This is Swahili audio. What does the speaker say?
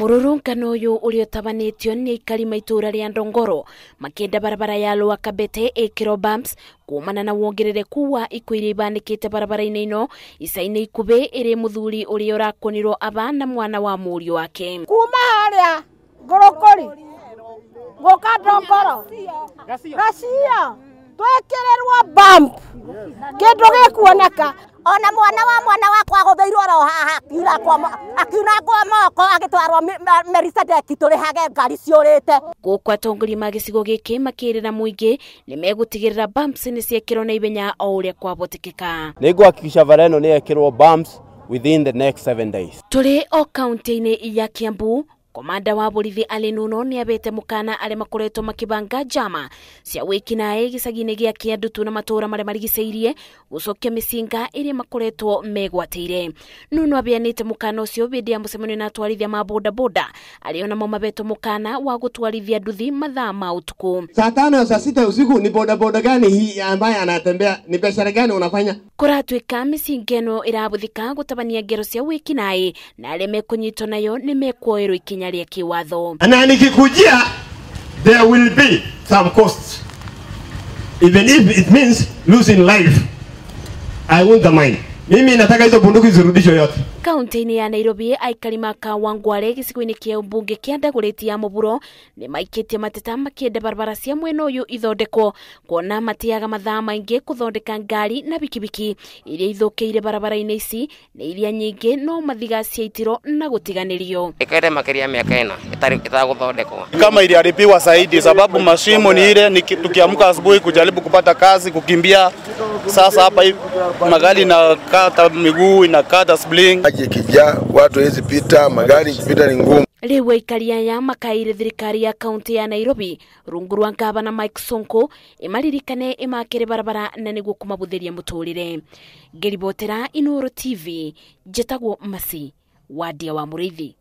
Kururungana uyu uliotabanitio ni aikari matuura ria Ndongoro makienda barabara ya lwa Kabete ikirwo bumps kuumana na wongerereku wa ikuiri ibanikite barabara-ini ino isaine ikubi iri muthuri uri urakonirwo aba na mwana wa murio wake kuuma haria ngorokori guuka Ndongoro gacia twekirerwo bump kindu gikuoneka ona mwana wakwa aguthiirwo ro haha akiunangwo moko agitwarwo Mercedes turi hage ngari ciurite guku atongoria ma gicigo giki makirira muingi ni megutigirira bumps ni ciekirwo na ibenya o uria kwabotikika niguhakikisha bara ino ni ekirwo bumps within the next 7 days. Turi o kaunti-ini ya Kiambu, komanda wa borithi Alinuno ni abete mukana ale makoretwo makibanga jama cia wikinae gicagi-ini gia Kiambu na matuura mare marigiceirie gucokia micinga iria makoretwo megwateire. Nuno abianite mukana ucio bindi ya mucemanio na atwarithia ma boda boda aliona mabeto mukana wa gutwarithia nduthi mathaa ma utuku. Saa 5 saa 6 usiku ni boda boda gani hii ambaye anatembea, ni biashara gani unafanya? Kuratuika micinga ino irabuthika gutabania ngero cia wikinae na ale mekunyitwo nayo ni mekuoerwo ikinya ria kiwatho. Na nikikujia there will be some costs, even if it means losing life. I won't mind. Mimi nataka hizo bunduki zirudishwe yote. Kaunti-ini ya Nairobi aikari ma Kawangware gicigo-ini kia umbunge kia Ndaguriti ya muburo ni maikitie mateta makienda barabara cia mwena uyu ithondekwo kuona matiaga mathaa maingi kuthondeka ngari na bikibiki iria ithukiire barabara-ini ici ni iria nyingi no mathiga cia itiro na gutiganirio. Ikaire makiria miaka ino itaguthondekwo Kama iliharibiwa zaidi sababu mashimo ni ile tukiamka asubuhi kujaribu kupata kazi kukimbia. Sasa hapa magari inakata miguu, inakata spling. Kijia watu hizi pita, magari kupita ni ngumu. Riu aikari ya makaiire thirikari ya kaunti ya Nairobi rungu rwa gavana Mike Sonko imaririkane imakire barabara na niguo kumabuthiria muturire. Ngiribotera Inoro TV, njitagwo Masi, wadia wa Muriithi.